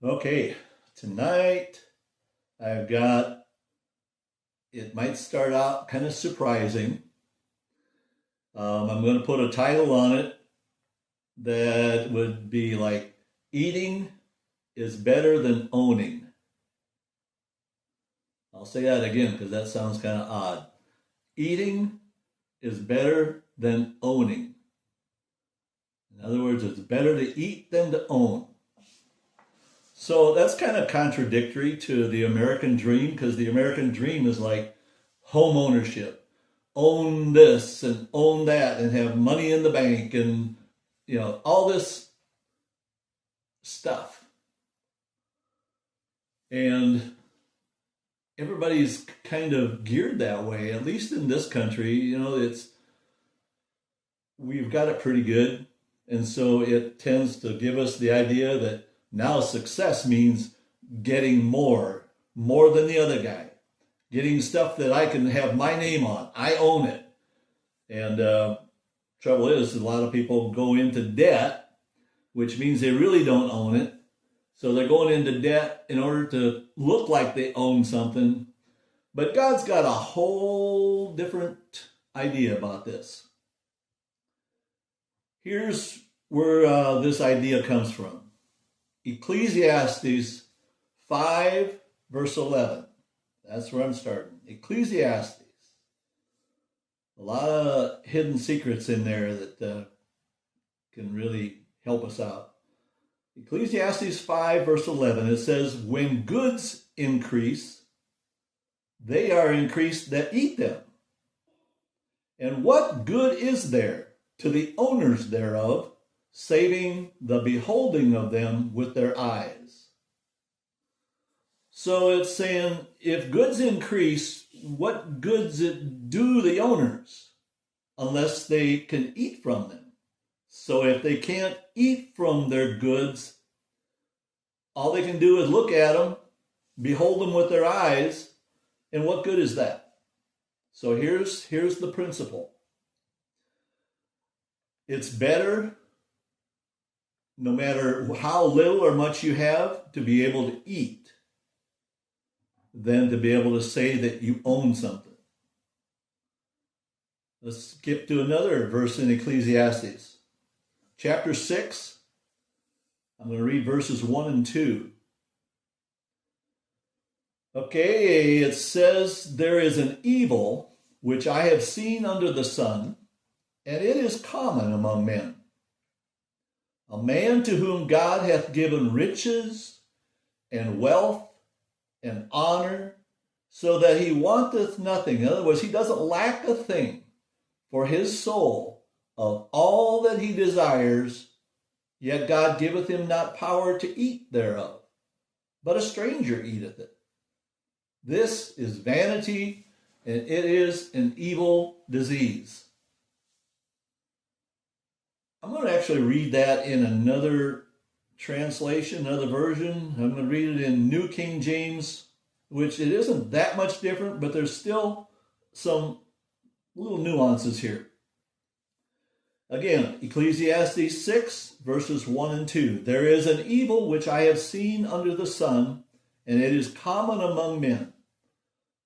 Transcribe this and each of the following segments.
Okay, tonight I've got, it might start out kind of surprising. I'm going to put a title on it that would be like, Eating is Better Than Owning. I'll say that again because that sounds kind of odd. Eating is better than owning. In other words, it's better to eat than to own. So that's kind of contradictory to the American dream, because the American dream is like home ownership. Own this and own that and have money in the bank and, all this stuff. And everybody's kind of geared that way, at least in this country. We've got it pretty good. And so it tends to give us the idea that now success means getting more than the other guy, getting stuff that I can have my name on. I own it. And trouble is, a lot of people go into debt, which means they really don't own it. So they're going into debt in order to look like they own something. But God's got a whole different idea about this. Here's where this idea comes from. Ecclesiastes 5, verse 11. That's where I'm starting. Ecclesiastes. A lot of hidden secrets in there that can really help us out. Ecclesiastes 5, verse 11, it says, When goods increase, they are increased that eat them. And what good is there to the owners thereof, saving the beholding of them with their eyes? So it's saying, if goods increase, what goods it do the owners unless they can eat from them? So if they can't eat from their goods, all they can do is look at them, behold them with their eyes, and what good is that? So here's the principle. It's better, no matter how little or much you have, to be able to eat than to be able to say that you own something. Let's skip to another verse in Ecclesiastes. Chapter 6, I'm going to read verses 1 and 2. Okay, it says, There is an evil which I have seen under the sun, and it is common among men. A man to whom God hath given riches and wealth and honor, so that he wanteth nothing. In other words, he doesn't lack a thing for his soul of all that he desires, yet God giveth him not power to eat thereof, but a stranger eateth it. This is vanity, and it is an evil disease. I'm going to actually read that in another translation, another version. I'm going to read it in New King James, which it isn't that much different, but there's still some little nuances here. Again, Ecclesiastes 6, verses 1 and 2. There is an evil which I have seen under the sun, and it is common among men.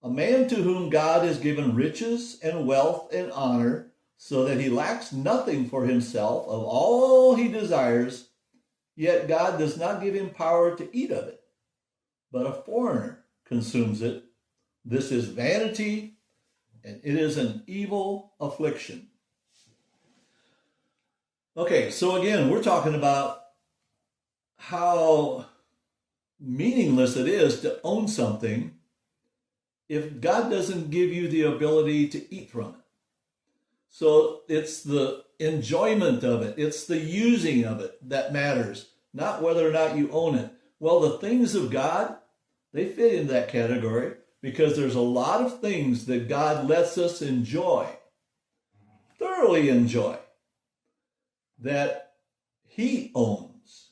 A man to whom God has given riches and wealth and honor, so that he lacks nothing for himself of all he desires, yet God does not give him power to eat of it, but a foreigner consumes it. This is vanity, and it is an evil affliction. Okay, so again, we're talking about how meaningless it is to own something if God doesn't give you the ability to eat from it. So it's the enjoyment of it, it's the using of it that matters, not whether or not you own it. Well, the things of God, they fit in that category because there's a lot of things that God lets us enjoy, thoroughly enjoy, that he owns.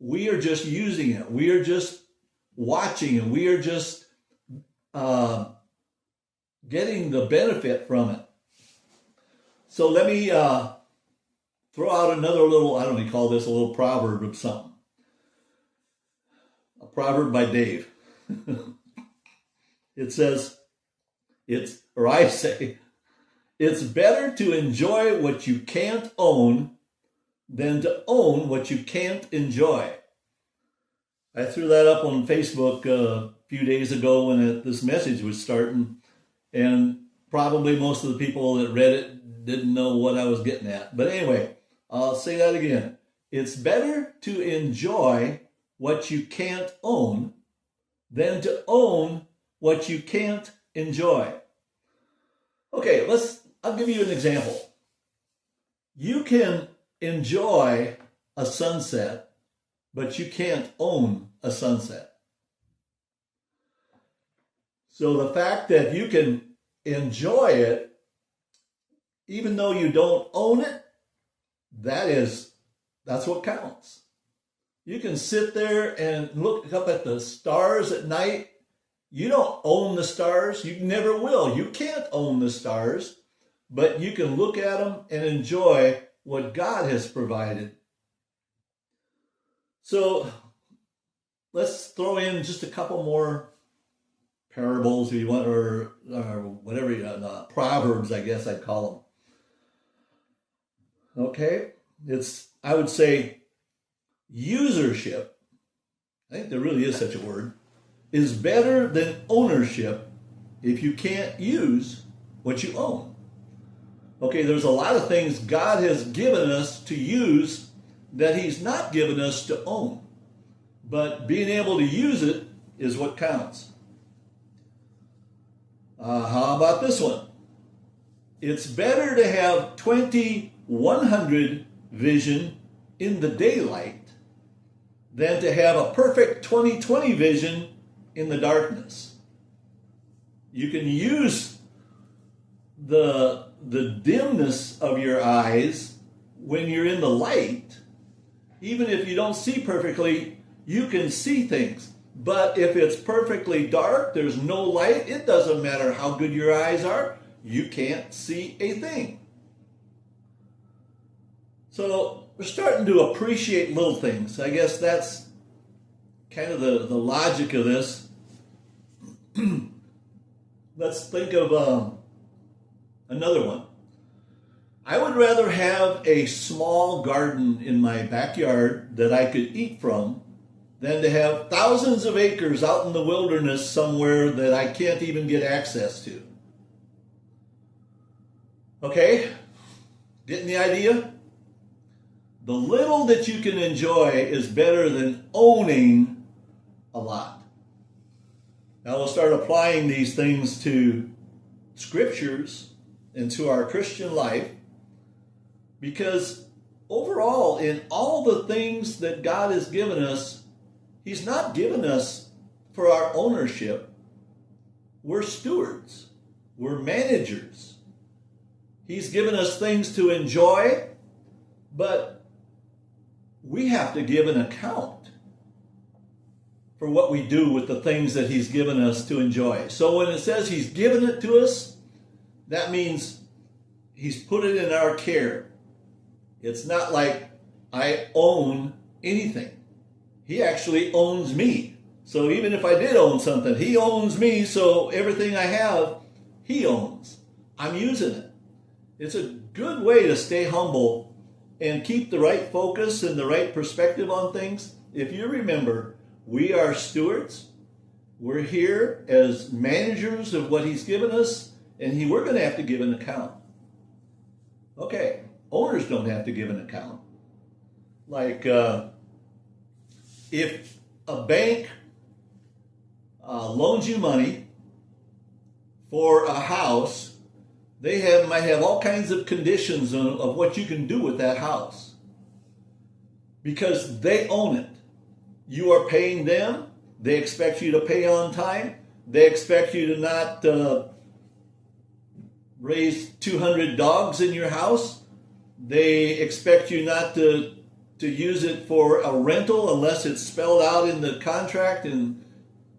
We are just using it. We are just watching it. We are just getting the benefit from it. So let me throw out another little, I don't know, call this a little proverb of something. a proverb by Dave. It says, I say, it's better to enjoy what you can't own than to own what you can't enjoy. I threw that up on Facebook a few days ago when this message was starting, and probably most of the people that read it didn't know what I was getting at. But anyway, I'll say that again. It's better to enjoy what you can't own than to own what you can't enjoy. Okay, I'll give you an example. You can enjoy a sunset, but you can't own a sunset. So the fact that you can enjoy it, even though you don't own it, that's what counts. You can sit there and look up at the stars at night. You don't own the stars. You never will. You can't own the stars, but you can look at them and enjoy what God has provided. So let's throw in just a couple more parables, if you want, or whatever, proverbs, I guess I'd call them. Okay, I would say, usership, I think there really is such a word, is better than ownership if you can't use what you own. Okay, there's a lot of things God has given us to use that He's not given us to own. But being able to use it is what counts. How about this one? It's better to have 20/100 vision in the daylight than to have a perfect 20/20 vision in the darkness. You can use the dimness of your eyes when you're in the light. Even if you don't see perfectly, you can see things. But if it's perfectly dark, there's no light, it doesn't matter how good your eyes are, you can't see a thing. So we're starting to appreciate little things. I guess that's kind of the logic of this. Let's think of another one. I would rather have a small garden in my backyard that I could eat from than to have thousands of acres out in the wilderness somewhere that I can't even get access to. Okay? Getting the idea? The little that you can enjoy is better than owning a lot. Now we'll start applying these things to scriptures and to our Christian life, because overall, in all the things that God has given us, He's not given us for our ownership. We're stewards. We're managers. He's given us things to enjoy, but we have to give an account for what we do with the things that He's given us to enjoy. So when it says He's given it to us, that means He's put it in our care. It's not like I own anything. He actually owns me. So even if I did own something, He owns me, so everything I have, He owns. I'm using it. It's a good way to stay humble and keep the right focus and the right perspective on things. If you remember, we are stewards. We're here as managers of what He's given us, and we're going to have to give an account. Okay, owners don't have to give an account. Like, if a bank loans you money for a house, they might have all kinds of conditions of what you can do with that house, because they own it. You are paying them. They expect you to pay on time. They expect you to not raise 200 dogs in your house. They expect you not to use it for a rental unless it's spelled out in the contract, and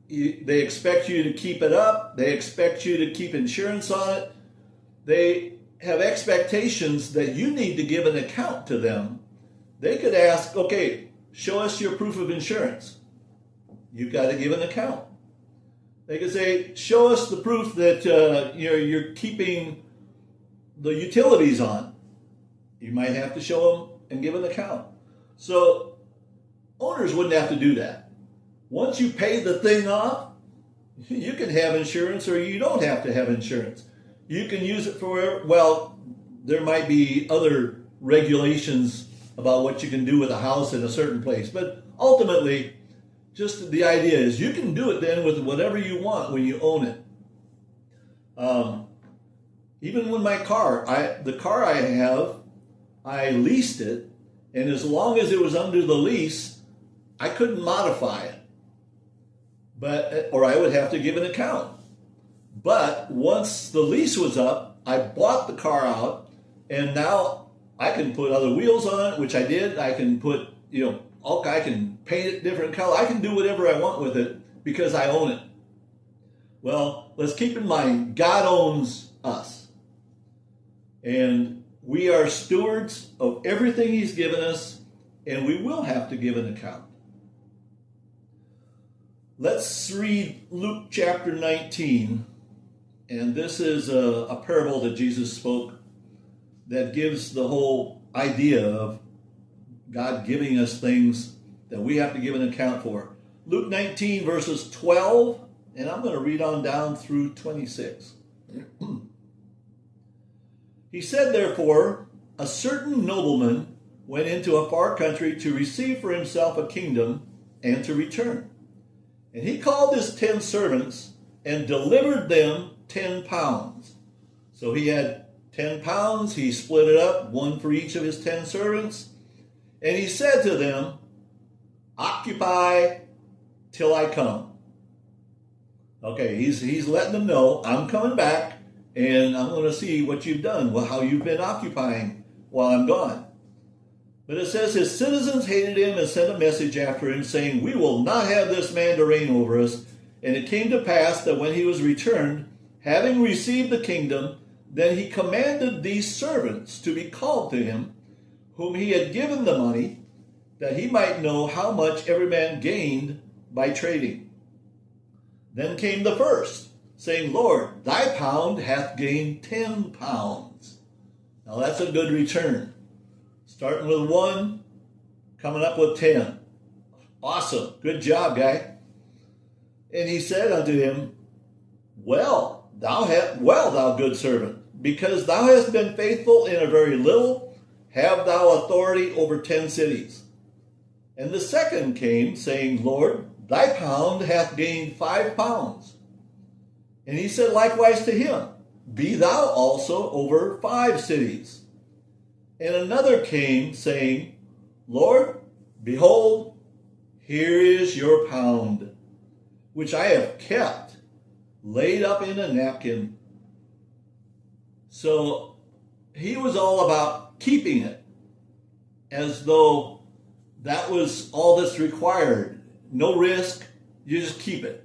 they expect you to keep it up. They expect you to keep insurance on it. They have expectations that you need to give an account to them. They could ask, okay, show us your proof of insurance. you've got to give an account. They could say, show us the proof that you're keeping the utilities on. You might have to show them and give an account. So owners wouldn't have to do that. Once you pay the thing off, you can have insurance or you don't have to have insurance. You can use it for, well, there might be other regulations about what you can do with a house in a certain place. But ultimately, just the idea is you can do it then with whatever you want when you own it. Even with my car, the car I have, I leased it, and as long as it was under the lease, I couldn't modify it. Or I would have to give an account. But once the lease was up, I bought the car out, and now I can put other wheels on it, which I did. I can put, I can paint it different color. I can do whatever I want with it because I own it. Well, let's keep in mind, God owns us. And we are stewards of everything He's given us, and we will have to give an account. Let's read Luke chapter 19. And this is a parable that Jesus spoke that gives the whole idea of God giving us things that we have to give an account for. Luke 19 verses 12, and I'm going to read on down through 26. He said, therefore, a certain nobleman went into a far country to receive for himself a kingdom and to return. And he called his 10 servants and delivered them 10 pounds. So he had 10 pounds. He split it up, one for each of his 10 servants. And he said to them, occupy till I come. Okay, he's letting them know, I'm coming back, and I'm going to see what you've done, how you've been occupying while I'm gone. But it says his citizens hated him and sent a message after him, saying, we will not have this man to reign over us. And it came to pass that when he was returned, having received the kingdom, then he commanded these servants to be called to him, whom he had given the money, that he might know how much every man gained by trading. Then came the first, saying, Lord, thy pound hath gained 10 pounds. Now that's a good return. Starting with 1, coming up with 10. Awesome. Good job, guy. And he said unto him, Well, thou good servant, because thou hast been faithful in a very little, have thou authority over 10 cities. And the second came, saying, Lord, thy pound hath gained 5 pounds. And he said likewise to him, Be thou also over 5 cities. And another came, saying, Lord, behold, here is your pound, which I have kept, laid up in a napkin. So he was all about keeping it, as though that was all that's required. No risk, you just keep it.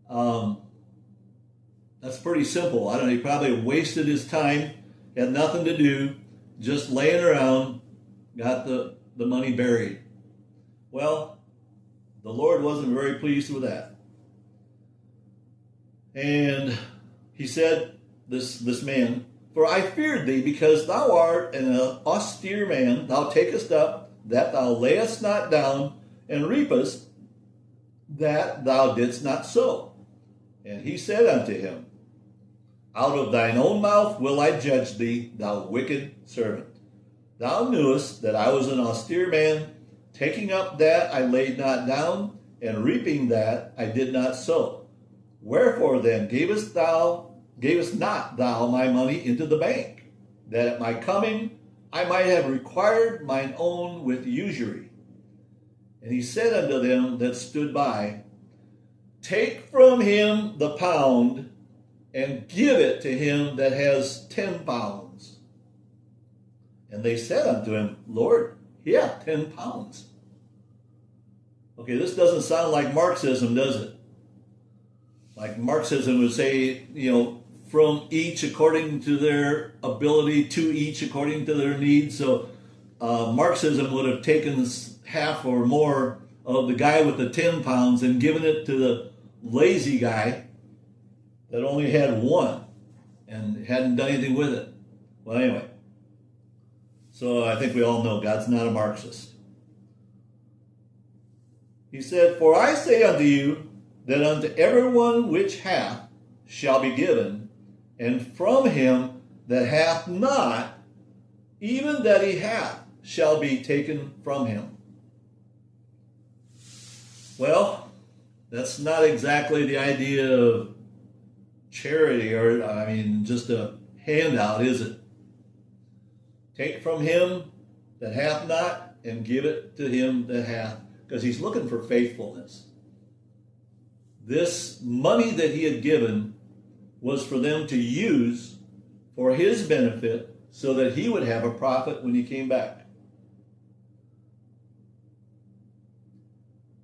That's pretty simple. I don't know, he probably wasted his time, had nothing to do, just laying around, got the money buried. Well, the Lord wasn't very pleased with that. And he said, this man, For I feared thee, because thou art an austere man, thou takest up that thou layest not down, and reapest that thou didst not sow. And he said unto him, Out of thine own mouth will I judge thee, thou wicked servant. Thou knewest that I was an austere man, taking up that I laid not down, and reaping that I did not sow. Wherefore then gavest not thou my money into the bank, that at my coming I might have required mine own with usury? And he said unto them that stood by, Take from him the pound, and give it to him that has 10 pounds. And they said unto him, Lord, he hath 10 pounds. Okay, this doesn't sound like Marxism, does it? Like Marxism would say, from each according to their ability, to each according to their needs. So Marxism would have taken half or more of the guy with the 10 pounds and giving it to the lazy guy that only had one and hadn't done anything with it. Well, anyway, so I think we all know God's not a Marxist. He said, "For I say unto you, that unto everyone which hath shall be given, and from him that hath not, even that he hath shall be taken from him." Well, that's not exactly the idea of charity, or just a handout, is it? Take from him that hath not and give it to him that hath, because he's looking for faithfulness. This money that he had given was for them to use for his benefit so that he would have a profit when he came back.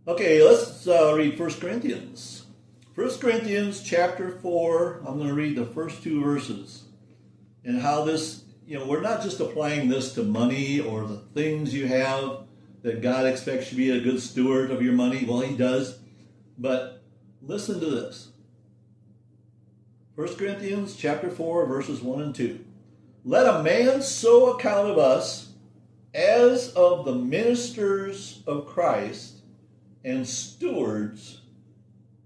Okay, let's read 1 Corinthians. 1 Corinthians chapter 4, I'm going to read the first 2 verses. And how this, we're not just applying this to money or the things you have that God expects you to be a good steward of your money. Well, he does. But listen to this. 1 Corinthians chapter 4, verses 1 and 2. "Let a man so account of us as of the ministers of Christ and stewards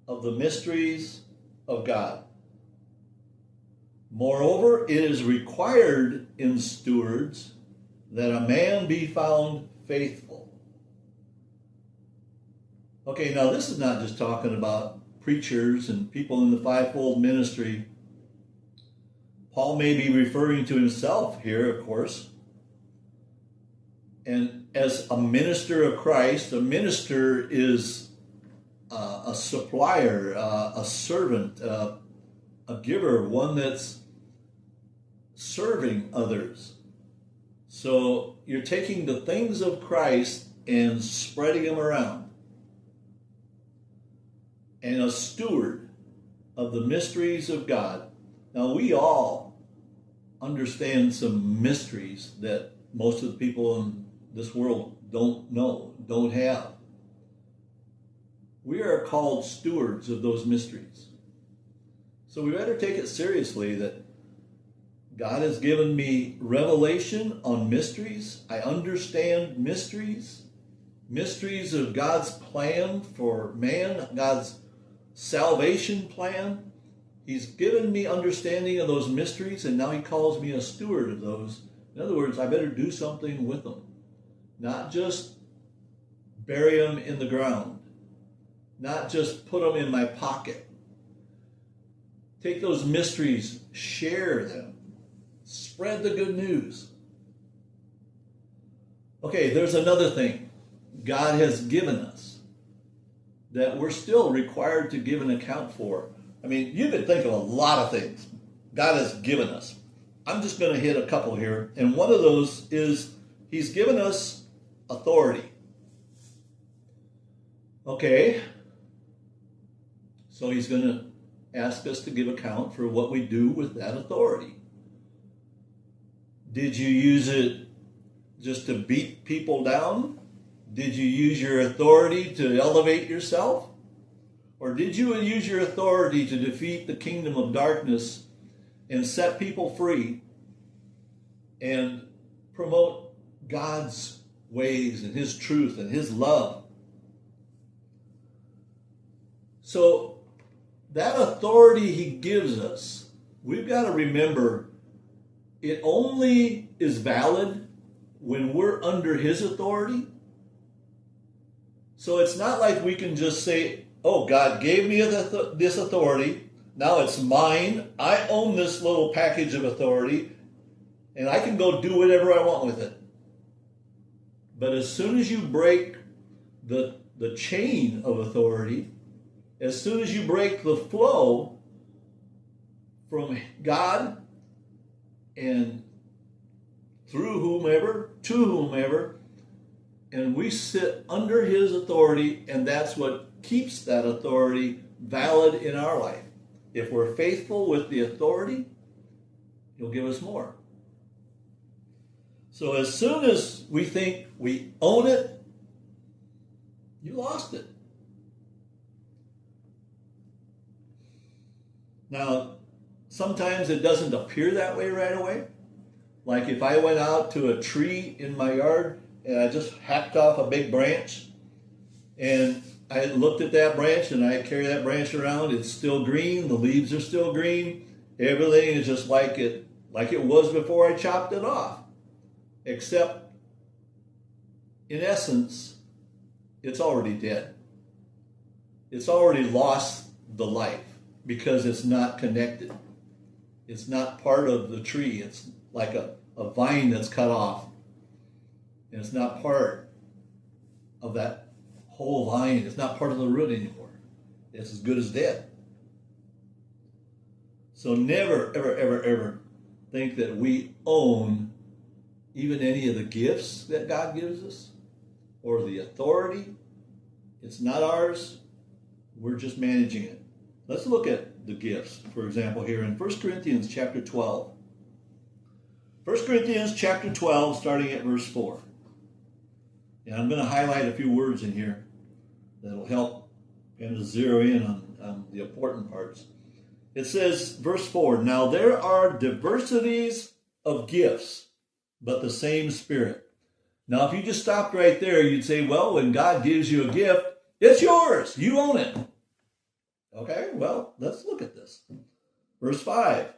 of the mysteries of God. Moreover, it is required in stewards that a man be found faithful." Okay, now this is not just talking about preachers and people in the fivefold ministry. Paul may be referring to himself here, of course. And as a minister of Christ, a minister is a supplier, a servant, a giver, one that's serving others. So you're taking the things of Christ and spreading them around. And a steward of the mysteries of God. Now, we all understand some mysteries that most of the people in this world don't know, don't have. We are called stewards of those mysteries. So we better take it seriously that God has given me revelation on mysteries. I understand mysteries. Mysteries of God's plan for man, God's salvation plan. He's given me understanding of those mysteries, and now he calls me a steward of those. In other words, I better do something with them. Not just bury them in the ground. Not just put them in my pocket. Take those mysteries, share them. Spread the good news. Okay, there's another thing God has given us that we're still required to give an account for. I mean, you could think of a lot of things God has given us. I'm just going to hit a couple here. And one of those is he's given us authority. Okay. So he's going to ask us to give account for what we do with that authority. Did you use it just to beat people down? Did you use your authority to elevate yourself? Or did you use your authority to defeat the kingdom of darkness and set people free and promote God's ways and his truth and his love? So that authority he gives us, we've got to remember it only is valid when we're under his authority. So it's not like we can just say, oh, God gave me this authority. Now it's mine. I own this little package of authority, and I can go do whatever I want with it. But as soon as you break the chain of authority, as soon as you break the flow from God and through whomever, to whomever, and we sit under his authority, and that's what keeps that authority valid in our life. If we're faithful with the authority, he'll give us more. So as soon as we think we own it, you lost it. Now, sometimes it doesn't appear that way right away. Like if I went out to a tree in my yard and I just hacked off a big branch and I looked at that branch and I carry that branch around, it's still green, the leaves are still green, everything is just like it was before I chopped it off. Except, in essence, it's already dead. It's already lost the life because it's not connected. It's not part of the tree. It's like a vine that's cut off. And it's not part of that whole vine. It's not part of the root anymore. It's as good as dead. So never, ever, ever, ever think that we own even any of the gifts that God gives us or the authority. It's not ours. We're just managing it. Let's look at the gifts, for example, here in 1 Corinthians chapter 12. 1 Corinthians chapter 12, starting at verse 4. And I'm going to highlight a few words in here that'll help kind of zero in on the important parts. It says, verse 4, now there are diversities of gifts, but the same Spirit. Now, if you just stopped right there, you'd say, well, when God gives you a gift, it's yours. You own it. Okay, well, let's look at this. Verse 5,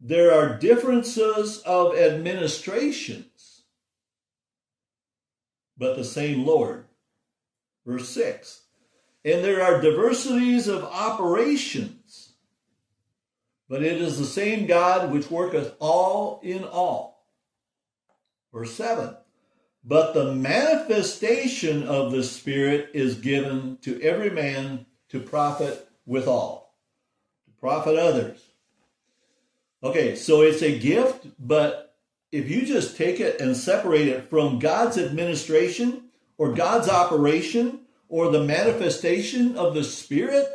there are differences of administrations, but the same Lord. Verse 6, and there are diversities of operations, but it is the same God which worketh all in all. Verse 7, but the manifestation of the Spirit is given to every man to profit withal, to profit others. Okay, so it's a gift, but if you just take it and separate it from God's administration or God's operation or the manifestation of the Spirit,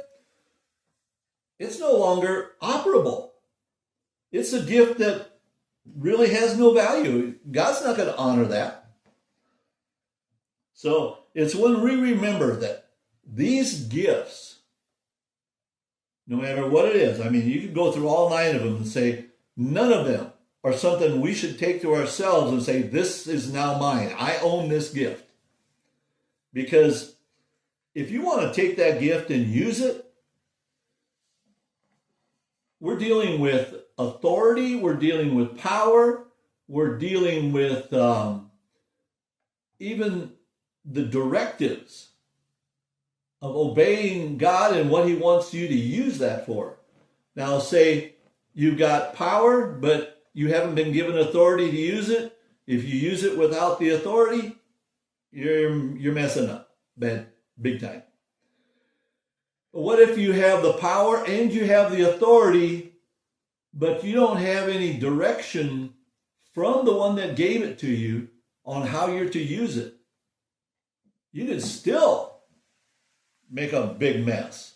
it's no longer operable. It's a gift that really has no value. God's not going to honor that. So it's when we remember that these gifts, no matter what it is, I mean, you could go through all 9 of them and say, none of them are something we should take to ourselves and say, this is now mine. I own this gift. Because if you want to take that gift and use it, we're dealing with authority, we're dealing with power, we're dealing with even the directives of obeying God and what he wants you to use that for. Now, say you've got power, but you haven't been given authority to use it. If you use it without the authority, you're messing up big time. But what if you have the power and you have the authority, but you don't have any direction from the one that gave it to you on how you're to use it? You could still make a big mess.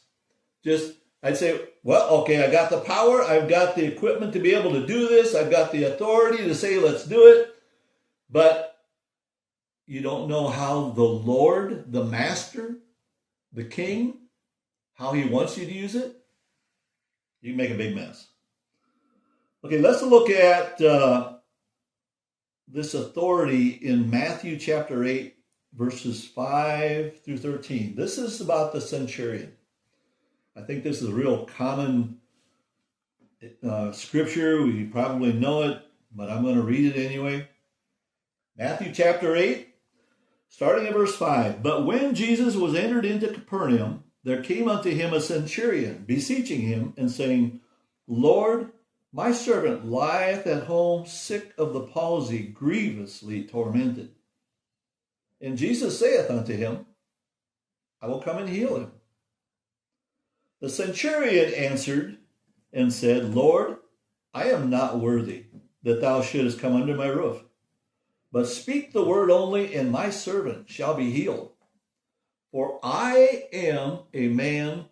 I'd say, well, okay, I got the power, I've got the equipment to be able to do this, I've got the authority to say, let's do it, but you don't know how the Lord, the Master, the King, how he wants you to use it, you can make a big mess. Okay, let's look at this authority in Matthew chapter 8, verses 5 through 13. This is about the centurion. I think this is a real common scripture. We probably know it, but I'm going to read it anyway. Matthew chapter 8, starting at verse 5. But when Jesus was entered into Capernaum, there came unto him a centurion, beseeching him, and saying, Lord, my servant lieth at home sick of the palsy, grievously tormented. And Jesus saith unto him, I will come and heal him. The centurion answered and said, Lord, I am not worthy that thou shouldest come under my roof, but speak the word only, and my servant shall be healed. For I am a man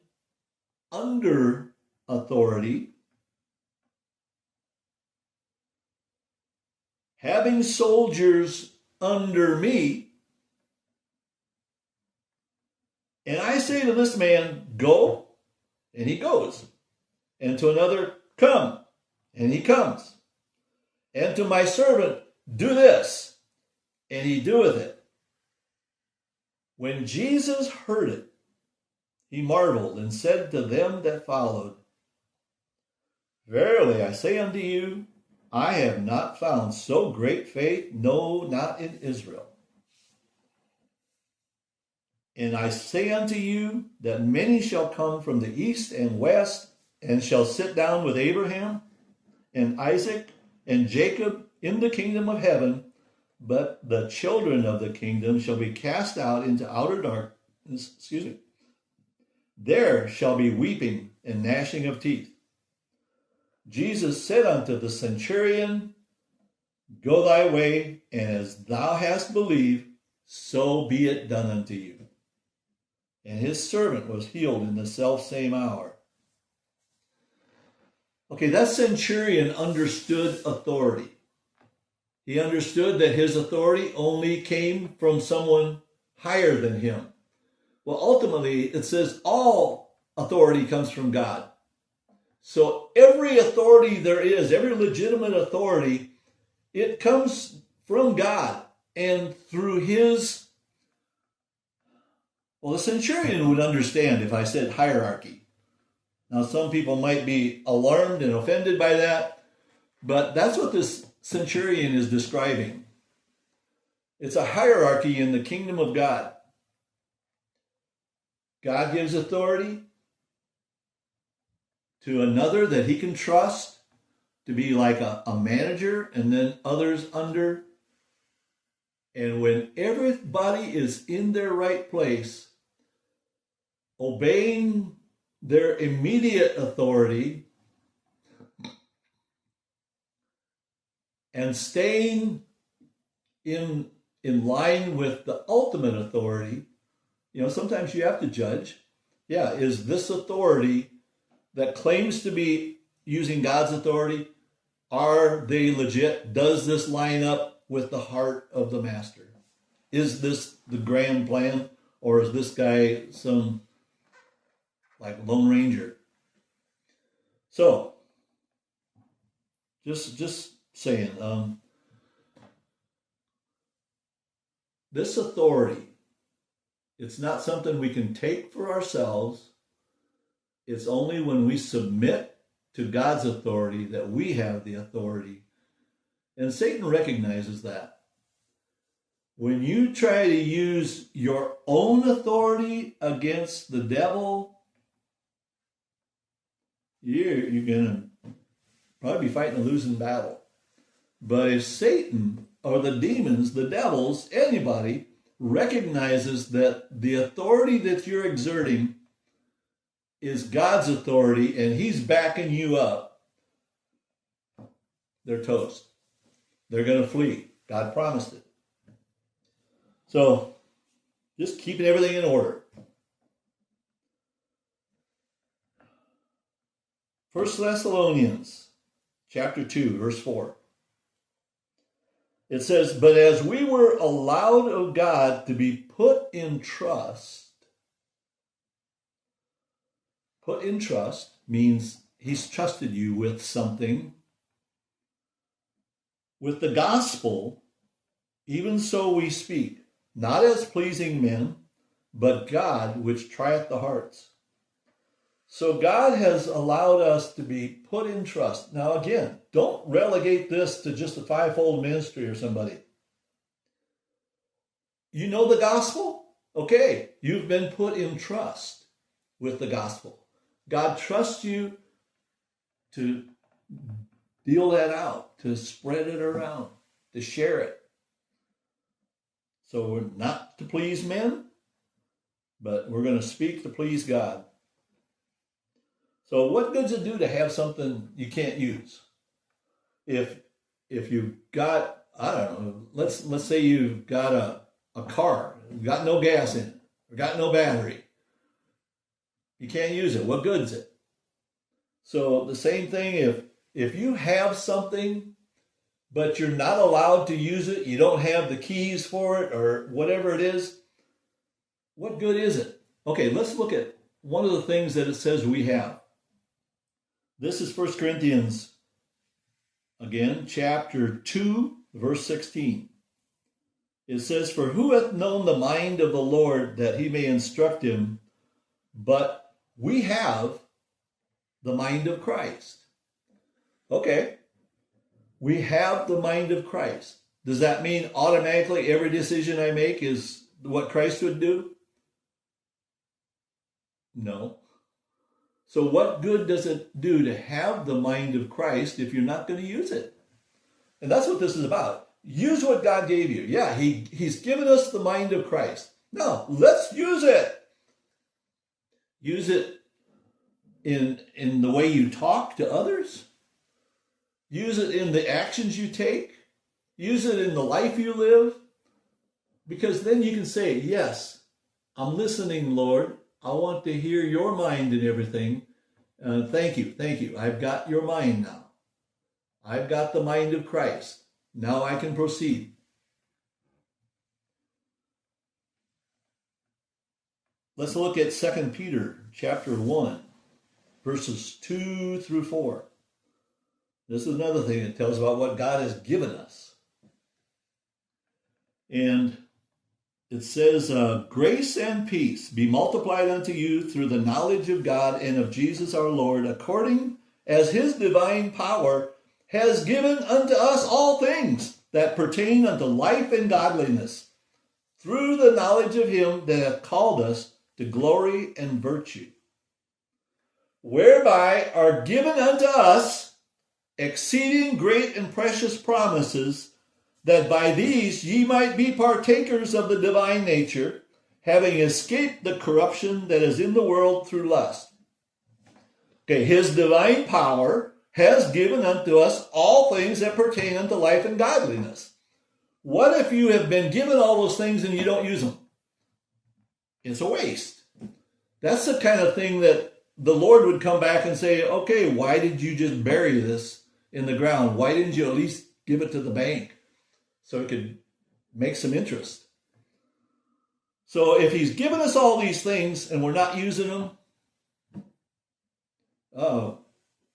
under authority, having soldiers under me. And I say to this man, go, and he goes. And to another, come, and he comes. And to my servant, do this, and he doeth it. When Jesus heard it, he marveled and said to them that followed, verily I say unto you, I have not found so great faith, no, not in Israel. And I say unto you that many shall come from the east and west, and shall sit down with Abraham and Isaac and Jacob in the kingdom of heaven, but the children of the kingdom shall be cast out into outer darkness. There shall be weeping and gnashing of teeth. Jesus said unto the centurion, go thy way, and as thou hast believed, so be it done unto you. And his servant was healed in the selfsame hour. Okay, that centurion understood authority. He understood that his authority only came from someone higher than him. Well, ultimately, it says all authority comes from God. So every authority there is, every legitimate authority, it comes from God and through his. Well, the centurion would understand if I said hierarchy. Now, some people might be alarmed and offended by that, but that's what this centurion is describing. It's a hierarchy in the kingdom of God. God gives authority to another that he can trust to be like a manager, and then others under. And when everybody is in their right place, obeying their immediate authority and staying in line with the ultimate authority, sometimes you have to judge. Yeah, is this authority that claims to be using God's authority, are they legit? Does this line up with the heart of the master? Is this the grand plan, or is this guy some like Lone Ranger? So, just saying, this authority, it's not something we can take for ourselves. It's only when we submit to God's authority that we have the authority. And Satan recognizes that. When you try to use your own authority against the devil, you're going to probably be fighting a losing battle. But if Satan or the demons, the devils, anybody recognizes that the authority that you're exerting is God's authority and he's backing you up, they're toast. They're going to flee. God promised it. So, just keeping everything in order. 1 Thessalonians chapter 2, verse 4. It says, but as we were allowed of God to be put in trust means he's trusted you with something. With the gospel, even so we speak, not as pleasing men, but God which trieth the hearts. So God has allowed us to be put in trust. Now again, don't relegate this to just a fivefold ministry or somebody. You know the gospel? Okay, you've been put in trust with the gospel. God trusts you to deal that out, to spread it around, to share it. So we're not to please men, but we're going to speak to please God. So what good's it do to have something you can't use? If you've got, I don't know, let's say you've got a car, you've got no gas in it, or got no battery. You can't use it. What good's it? So the same thing, if you have something, but you're not allowed to use it, you don't have the keys for it, or whatever it is, what good is it? Okay, let's look at one of the things that it says we have. This is 1 Corinthians, again, chapter 2, verse 16. It says, "For who hath known the mind of the Lord that he may instruct him? But we have the mind of Christ." Okay, we have the mind of Christ. Does that mean automatically every decision I make is what Christ would do? No. So what good does it do to have the mind of Christ if you're not going to use it? And that's what this is about. Use what God gave you. Yeah, He's given us the mind of Christ. Now, let's use it. Use it in the way you talk to others. Use it in the actions you take. Use it in the life you live. Because then you can say, yes, I'm listening, Lord. I want to hear your mind and everything. Thank you. I've got your mind now. I've got the mind of Christ. Now I can proceed. Let's look at 2 Peter chapter 1, verses 2 through 4. This is another thing that tells about what God has given us. And it says, "Grace and peace be multiplied unto you through the knowledge of God and of Jesus our Lord, according as his divine power has given unto us all things that pertain unto life and godliness, through the knowledge of him that hath called us to glory and virtue, whereby are given unto us exceeding great and precious promises, that by these ye might be partakers of the divine nature, having escaped the corruption that is in the world through lust." Okay, his divine power has given unto us all things that pertain unto life and godliness. What if you have been given all those things and you don't use them? It's a waste. That's the kind of thing that the Lord would come back and say, okay, why did you just bury this in the ground? Why didn't you at least give it to the bank so it could make some interest? So if he's given us all these things and we're not using them,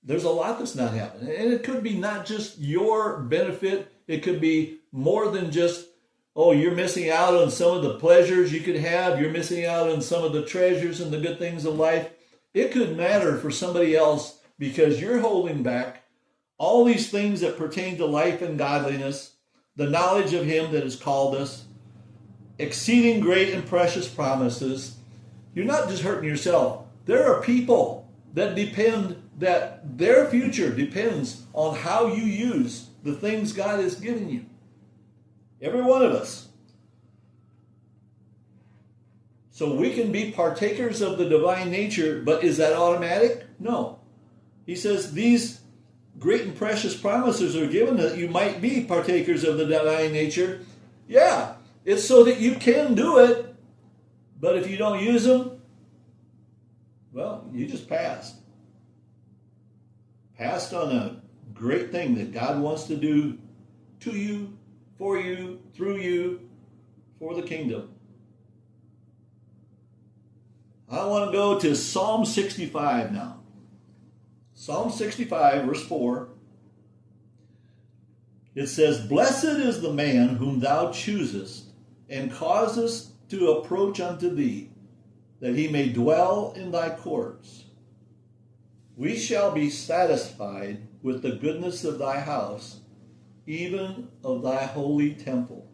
there's a lot that's not happening. And it could be not just your benefit. It could be more than just, oh, you're missing out on some of the pleasures you could have. You're missing out on some of the treasures and the good things of life. It could matter for somebody else because you're holding back all these things that pertain to life and godliness, the knowledge of him that has called us, exceeding great and precious promises. You're not just hurting yourself. There are people that that their future depends on how you use the things God has given you. Every one of us. So we can be partakers of the divine nature, but is that automatic? No. He says these great and precious promises are given that you might be partakers of the divine nature. Yeah, it's so that you can do it, but if you don't use them, well, you just passed. Passed on a great thing that God wants to do to you, for you, through you, for the kingdom. I want to go to Psalm 65 now. Psalm 65, verse 4. It says, "Blessed is the man whom thou choosest, and causest to approach unto thee, that he may dwell in thy courts. We shall be satisfied with the goodness of thy house, even of thy holy temple."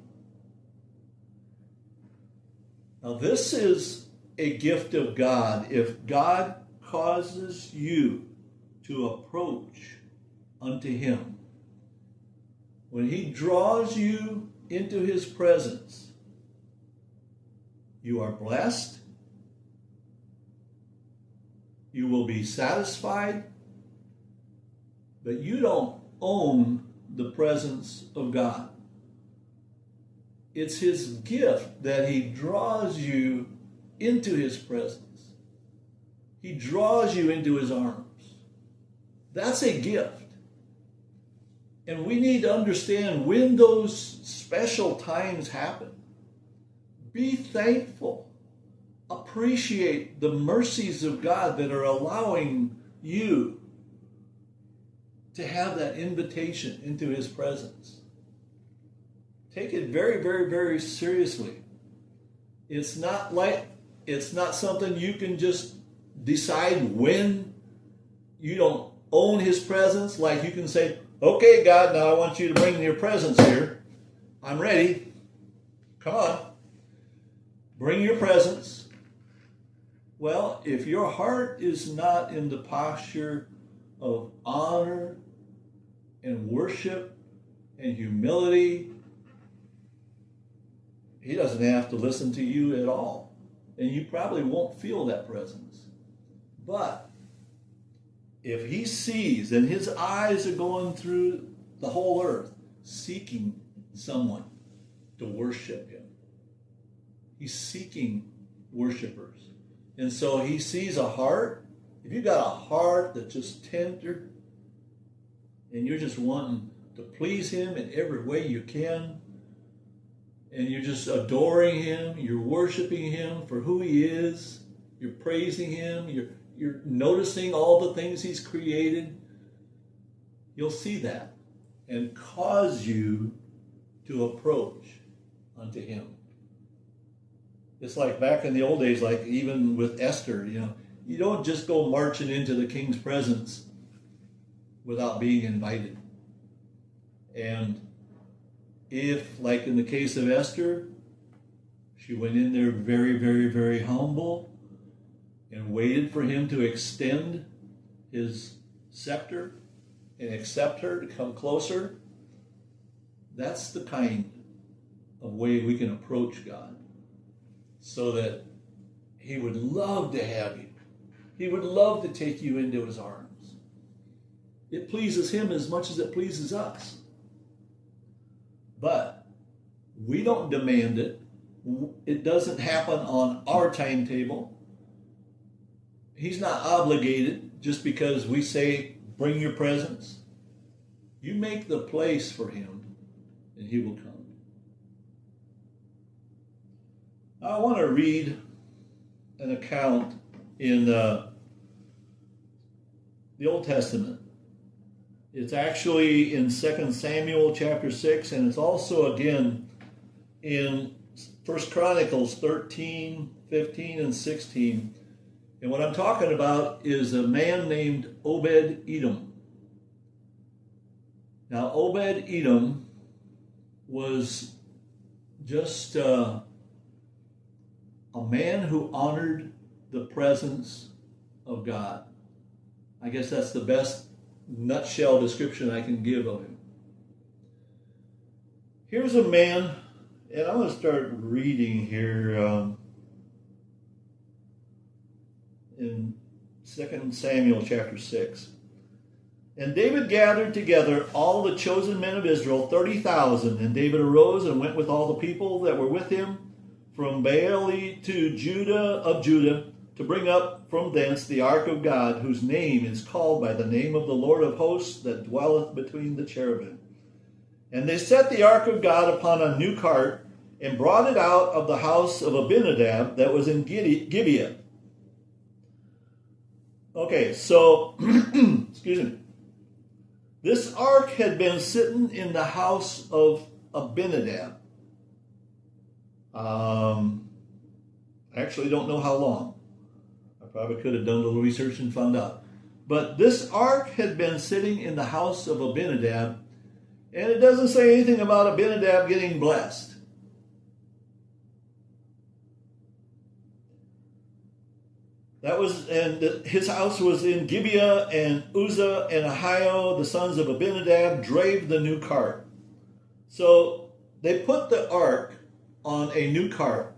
Now this is a gift of God. If God causes you to approach unto him, when he draws you into his presence, you are blessed. You will be satisfied, but you don't own the presence of God. It's his gift that he draws you into his presence. He draws you into his arms. That's a gift. And we need to understand when those special times happen. Be thankful. appreciate the mercies of God that are allowing you to have that invitation into his presence. Take it very, very, very seriously. It's not something you can just decide when. You don't own his presence. Like you can say, okay, God, now I want you to bring your presence here. I'm ready. Come on. Bring your presence. Well, if your heart is not in the posture of honor and worship and humility, he doesn't have to listen to you at all. And you probably won't feel that presence. But if he sees, and his eyes are going through the whole earth, seeking someone to worship him. He's seeking worshipers. And so he sees a heart. If you've got a heart that's just tender, and you're just wanting to please him in every way you can, and you're just adoring him, you're worshiping him for who he is, you're praising him, you're noticing all the things he's created, you'll see that and cause you to approach unto him. It's like back in the old days, like even with Esther, you don't just go marching into the king's presence without being invited. And if, like in the case of Esther, she went in there very, very, very humble and waited for him to extend his scepter and accept her to come closer, that's the kind of way we can approach God, so that he would love to have you. He would love to take you into his arms. It pleases him as much as it pleases us. But we don't demand it. It doesn't happen on our timetable. He's not obligated just because we say, bring your presence. You make the place for him, and he will come. I want to read an account in the Old Testament. It's actually in 2 Samuel chapter 6, and it's also again in 1 Chronicles 13, 15, and 16. And what I'm talking about is a man named Obed-Edom. Now, Obed-Edom was just a man who honored the presence of God. I guess that's the best nutshell description I can give of him. Here's a man, and I'm going to start reading here in 2 Samuel chapter 6. And David gathered together all the chosen men of Israel, 30,000. And David arose and went with all the people that were with him from Baale to Judah, to bring up from thence the ark of God, whose name is called by the name of the Lord of hosts, that dwelleth between the cherubim. And they set the ark of God upon a new cart, and brought it out of the house of Abinadab that was in Gibeah. Okay, so, excuse me. This ark had been sitting in the house of Abinadab. I actually don't know how long. I probably could have done a little research and found out. But this ark had been sitting in the house of Abinadab, and it doesn't say anything about Abinadab getting blessed. And his house was in Gibeah, and Uzzah and Ahio, the sons of Abinadab, drave the new cart. So they put the ark on a new cart.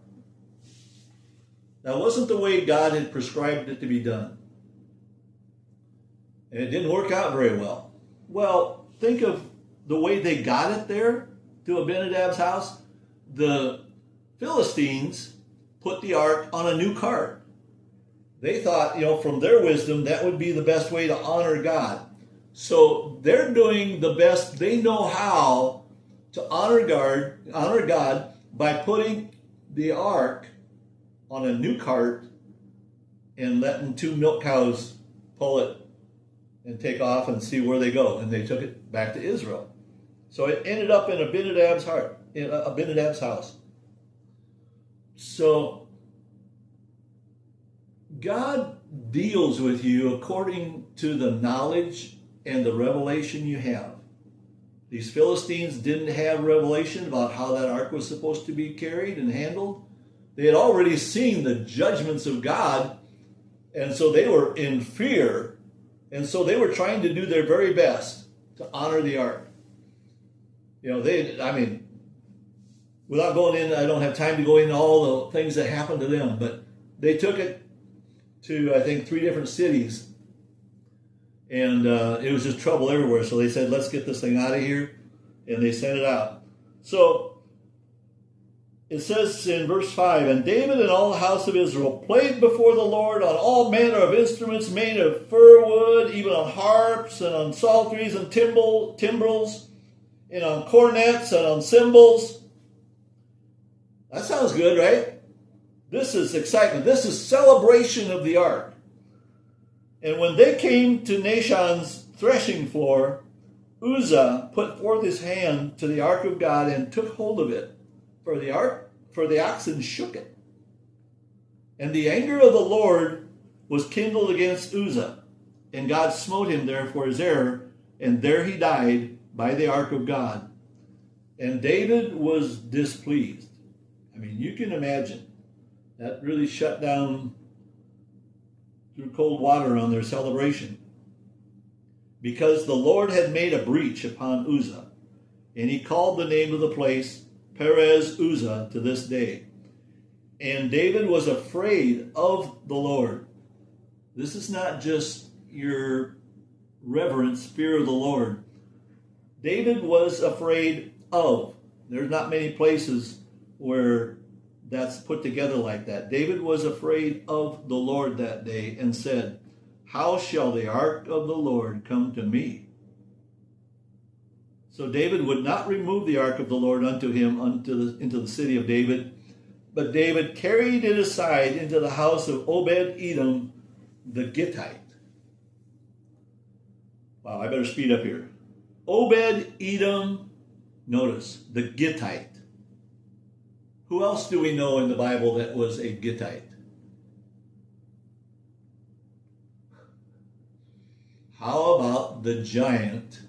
That wasn't the way God had prescribed it to be done. And it didn't work out very well. Well, think of the way they got it there to Abinadab's house. The Philistines put the ark on a new cart. They thought, from their wisdom, that would be the best way to honor God. So they're doing the best they know how to honor God by putting the ark on a new cart and letting 2 milk cows pull it and take off and see where they go. And they took it back to Israel. So it ended up in Abinadab's house. So God deals with you according to the knowledge and the revelation you have. These Philistines didn't have revelation about how that ark was supposed to be carried and handled. They had already seen the judgments of God, and so they were in fear, and so they were trying to do their very best to honor the ark. Without going in, I don't have time to go into all the things that happened to them, but they took it to, I think, 3 different cities, and it was just trouble everywhere. So they said, let's get this thing out of here, and they sent it out. So it says in verse 5, and David and all the house of Israel played before the Lord on all manner of instruments made of fir wood, even on harps and on psalteries and timbrels, and on cornets and on cymbals. That sounds good, right? This is excitement. This is celebration of the ark. And when they came to Nashon's threshing floor, Uzzah put forth his hand to the ark of God and took hold of it, for the oxen shook it. And the anger of the Lord was kindled against Uzzah, and God smote him there for his error, and there he died by the ark of God. And David was displeased. I mean, you can imagine. That really shut down through cold water on their celebration. Because the Lord had made a breach upon Uzzah, and he called the name of the place Perez Uzzah to this day. And David was afraid of the Lord. This is not just your reverence, fear of the Lord. David was afraid of. There's not many places where that's put together like that. David was afraid of the Lord that day and said, how shall the ark of the Lord come to me? So David would not remove the ark of the Lord unto him into the city of David, but David carried it aside into the house of Obed-Edom the Gittite. Wow, I better speed up here. Obed-Edom, notice, the Gittite. Who else do we know in the Bible that was a Gittite? How about the giant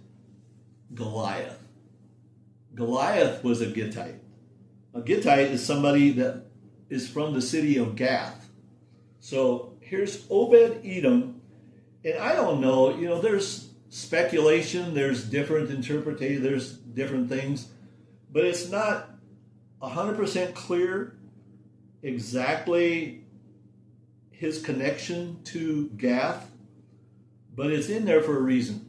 Goliath? Goliath was a Gittite. A Gittite is somebody that is from the city of Gath. So here's Obed-Edom, and I don't know, there's speculation, there's different interpretation, there's different things, but it's not 100% clear exactly his connection to Gath, but it's in there for a reason.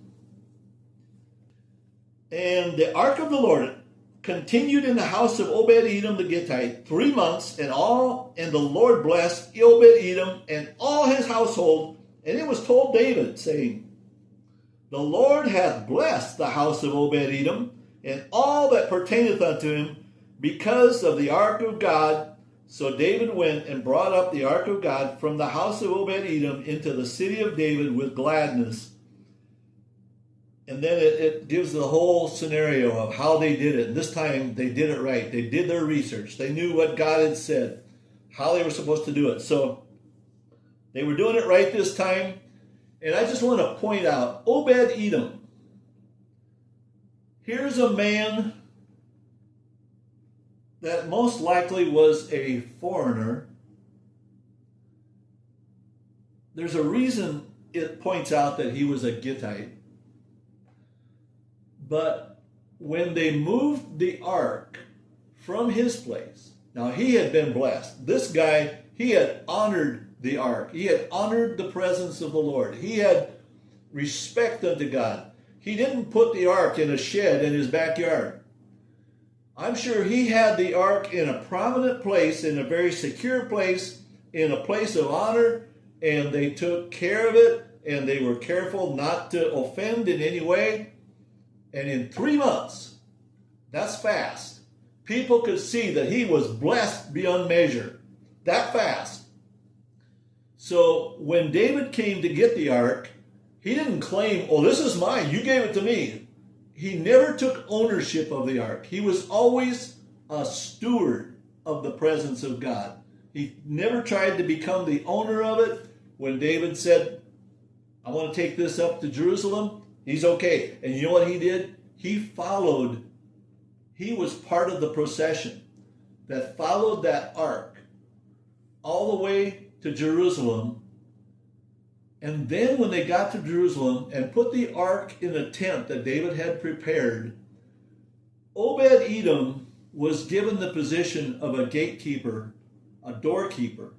And the ark of the Lord continued in the house of Obed-Edom the Gittite 3 months, and the Lord blessed Obed-Edom and all his household. And it was told David, saying, the Lord hath blessed the house of Obed-Edom and all that pertaineth unto him, because of the ark of God. So David went and brought up the ark of God from the house of Obed-Edom into the city of David with gladness. And then it gives the whole scenario of how they did it. And this time they did it right. They did their research. They knew what God had said, how they were supposed to do it. So they were doing it right this time. And I just want to point out, Obed-Edom. Here's a man that most likely was a foreigner. There's a reason it points out that he was a Gittite. But when they moved the ark from his place, now he had been blessed. This guy, he had honored the ark. He had honored the presence of the Lord. He had respect unto God. He didn't put the ark in a shed in his backyard. I'm sure he had the ark in a prominent place, in a very secure place, in a place of honor, and they took care of it, and they were careful not to offend in any way. And in 3 months, that's fast, people could see that he was blessed beyond measure. that fast. So when David came to get the ark, he didn't claim, oh, this is mine, you gave it to me. He never took ownership of the ark. He was always a steward of the presence of God. He never tried to become the owner of it. When David said, I want to take this up to Jerusalem, he's okay. And you know what he did? He followed. He was part of the procession that followed that ark all the way to Jerusalem. And then when they got to Jerusalem and put the ark in a tent that David had prepared, Obed-Edom was given the position of a gatekeeper, a doorkeeper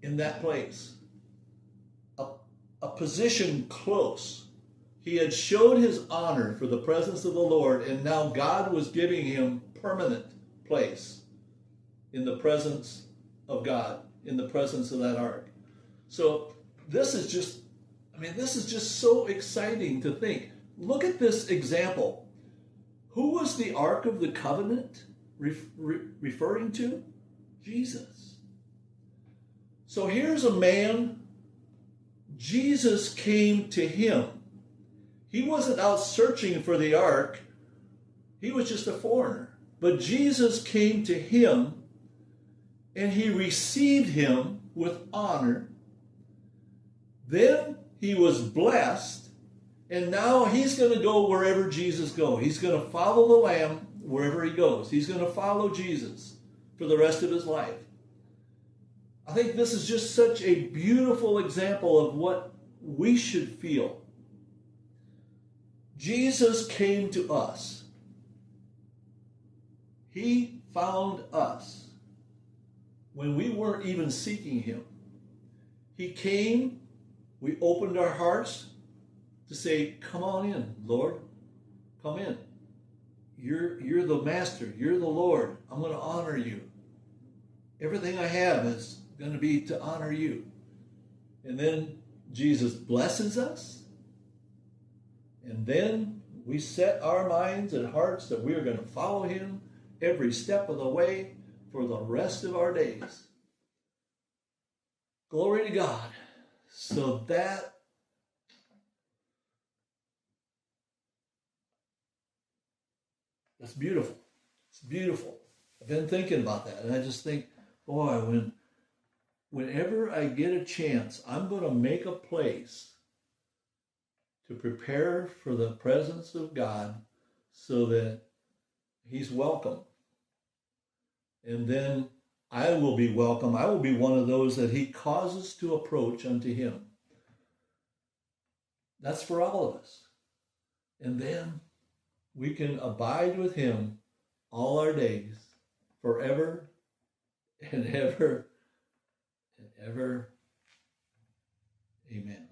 in that place. A position close. He had showed his honor for the presence of the Lord, and now God was giving him permanent place in the presence of God, in the presence of that ark. So this is just so exciting to think. Look at this example. Who was the Ark of the Covenant referring to? Jesus. So here's a man, Jesus came to him. He wasn't out searching for the ark. He was just a foreigner. But Jesus came to him, and he received him with honor. Then he was blessed, and now he's going to go wherever Jesus goes. He's going to follow the Lamb wherever he goes. He's going to follow Jesus for the rest of his life. I think this is just such a beautiful example of what we should feel. Jesus came to us. He found us when we weren't even seeking him. He came, we opened our hearts to say, come on in, Lord. Come in. You're the master. You're the Lord. I'm going to honor you. Everything I have is going to be to honor you. And then Jesus blesses us. And then we set our minds and hearts that we are going to follow him every step of the way for the rest of our days. Glory to God. So that's beautiful. It's beautiful. I've been thinking about that, and I just think, boy, whenever I get a chance, I'm going to make a place to prepare for the presence of God so that he's welcome. And then I will be welcome. I will be one of those that he causes to approach unto him. That's for all of us. And then we can abide with him all our days, forever and ever and ever. Amen.